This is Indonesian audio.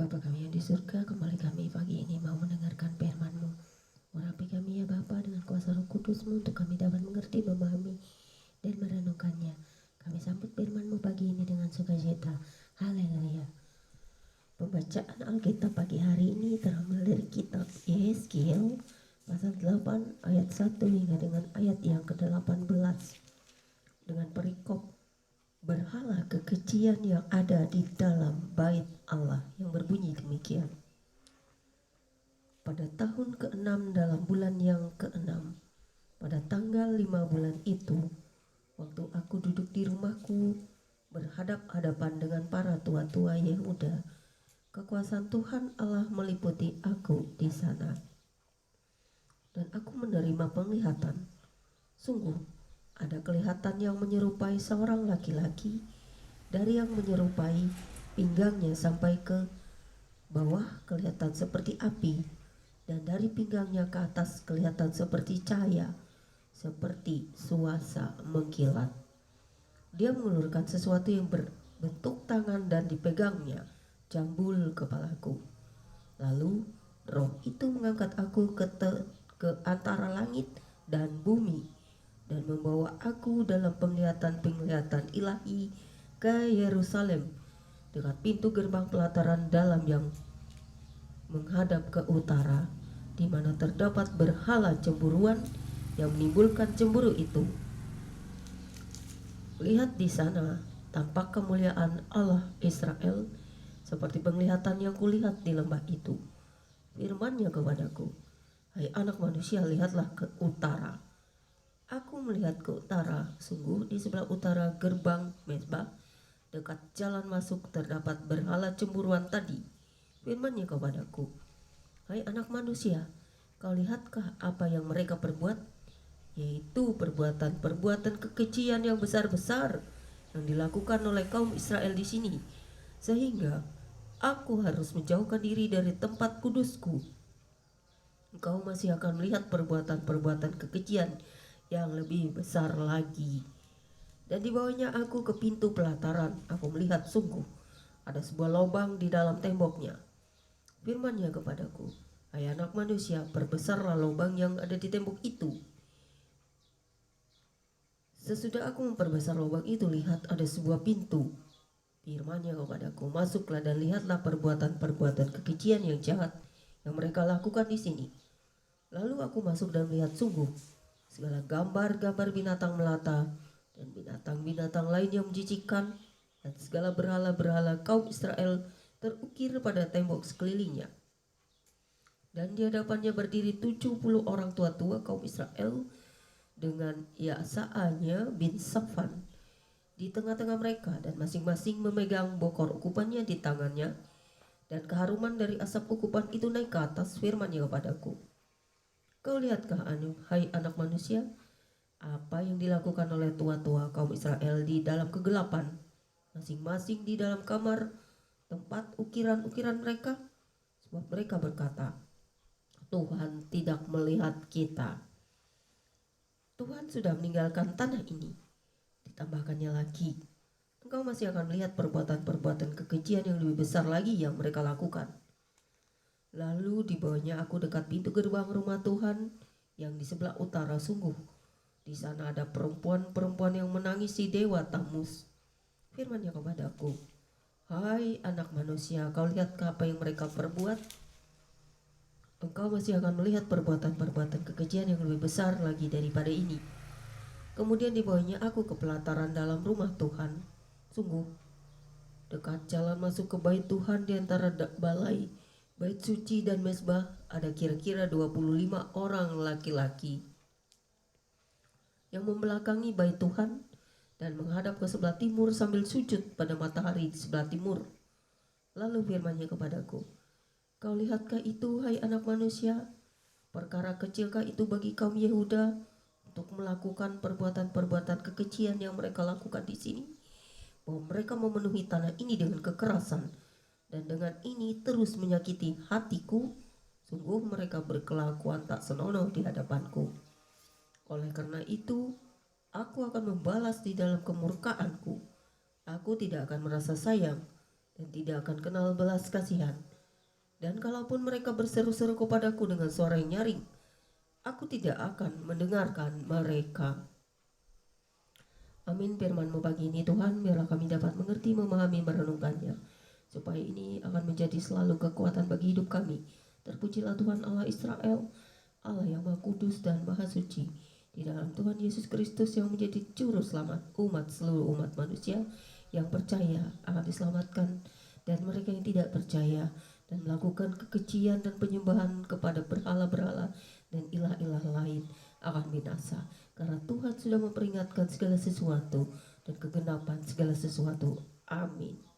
Bapa kami yang di surga, kembali kami pagi ini mau mendengarkan firman-Mu. Urapi kami ya Bapa dengan kuasa Roh Kudus-Mu untuk kami dapat mengerti, memahami, dan merenungkannya. Kami sambut firman-Mu pagi ini dengan sukacita. Haleluya. Pembacaan Alkitab pagi hari ini terambil dari kitab Yehezkiel pasal 8 ayat 1 hingga dengan ayat yang ke-18 dengan perikop berhala kekejian yang ada di dalam bait Allah yang berbunyi demikian. Pada tahun ke-6 dalam bulan yang ke-6, pada tanggal 5 bulan itu, waktu aku duduk di rumahku berhadap-hadapan dengan para tua-tua Yehuda, kekuasaan Tuhan Allah meliputi aku di sana. Dan aku menerima penglihatan. Sungguh, ada kelihatan yang menyerupai seorang laki-laki, dari yang menyerupai pinggangnya sampai ke bawah kelihatan seperti api, dan dari pinggangnya ke atas kelihatan seperti cahaya, seperti suasa mengkilat. Dia mengulurkan sesuatu yang berbentuk tangan dan dipegangnya jambul kepalaku. Lalu roh itu mengangkat aku ke antara langit dan bumi dan membawa aku dalam penglihatan ilahi ke Yerusalem dekat pintu gerbang pelataran dalam yang menghadap ke utara, di mana terdapat berhala cemburuan yang menimbulkan cemburu itu. Lihat di sana tampak kemuliaan Allah Israel seperti penglihatan yang kulihat di lembah itu. Firman-Nya kepadaku, hai anak manusia, lihatlah ke utara. Aku melihat ke utara, sungguh di sebelah utara gerbang mezbah, dekat jalan masuk terdapat berhala cemburuan tadi. Firman-Nya kepadaku, hai anak manusia, kau lihatkah apa yang mereka perbuat? Yaitu perbuatan-perbuatan kekejian yang besar-besar yang dilakukan oleh kaum Israel di sini, sehingga aku harus menjauhkan diri dari tempat kudusku. Engkau masih akan melihat perbuatan-perbuatan kekejian yang lebih besar lagi. Dan dibawanya aku ke pintu pelataran, aku melihat sungguh ada sebuah lubang di dalam temboknya. Firman-Nya kepadaku, hai anak manusia, perbesarlah lubang yang ada di tembok itu. Sesudah aku memperbesar lubang itu, lihat ada sebuah pintu. Firman-Nya kepadaku, masuklah dan lihatlah perbuatan-perbuatan kekejian yang jahat yang mereka lakukan di sini. Lalu aku masuk dan melihat sungguh segala gambar-gambar binatang melata dan binatang-binatang lain yang menjijikkan, dan segala berhala-berhala kaum Israel terukir pada tembok sekelilingnya. Dan di hadapannya berdiri 70 orang tua-tua kaum Israel dengan Ya'sa'anya bin Safan di tengah-tengah mereka, dan masing-masing memegang bokor ukupannya di tangannya, dan keharuman dari asap ukupan itu naik ke atas. Firman-Nya kepadaku, kau lihatkah hai anak manusia, apa yang dilakukan oleh tua-tua kaum Israel di dalam kegelapan, masing-masing di dalam kamar tempat ukiran-ukiran mereka? Sebab mereka berkata, Tuhan tidak melihat kita. Tuhan sudah meninggalkan tanah ini. Ditambahkannya lagi, engkau masih akan melihat perbuatan-perbuatan kekejian yang lebih besar lagi yang mereka lakukan. Lalu dibawanya aku dekat pintu gerbang rumah Tuhan yang di sebelah utara. Sungguh di sana ada perempuan-perempuan yang menangisi dewa Tamus. Firman-Nya kepadaku, hai anak manusia, kau lihatkah apa yang mereka perbuat? Engkau masih akan melihat perbuatan-perbuatan kekejian yang lebih besar lagi daripada ini. Kemudian dibawanya aku ke pelataran dalam rumah Tuhan. Sungguh dekat jalan masuk ke bait Tuhan, di antara balai, bait suci dan mezbah, ada kira-kira 25 orang laki-laki yang membelakangi bait Tuhan dan menghadap ke sebelah timur sambil sujud pada matahari di sebelah timur. Lalu firman-Nya kepadaku, kau lihatkah itu, hai anak manusia? Perkara kecilkah itu bagi kaum Yehuda untuk melakukan perbuatan-perbuatan kekejian yang mereka lakukan di sini? Bahwa mereka memenuhi tanah ini dengan kekerasan, dan dengan ini terus menyakiti hatiku. Sungguh mereka berkelakuan tak senonoh di hadapanku. Oleh karena itu, aku akan membalas di dalam kemurkaanku. Aku tidak akan merasa sayang dan tidak akan kenal belas kasihan. Dan kalaupun mereka berseru-seru kepadaku dengan suara yang nyaring, aku tidak akan mendengarkan mereka. Amin. Firman-Mu pagi ini Tuhan, biarlah kami dapat mengerti, memahami, merenungkannya, supaya ini akan menjadi selalu kekuatan bagi hidup kami. Terpujilah Tuhan Allah Israel, Allah yang Maha Kudus dan Maha Suci, di dalam Tuhan Yesus Kristus yang menjadi juru selamat seluruh umat manusia yang percaya akan diselamatkan, dan mereka yang tidak percaya dan melakukan kekejian dan penyembahan kepada berhala-berhala dan ilah-ilah lain akan binasa, karena Tuhan sudah memperingatkan segala sesuatu dan kegenapan segala sesuatu. Amin.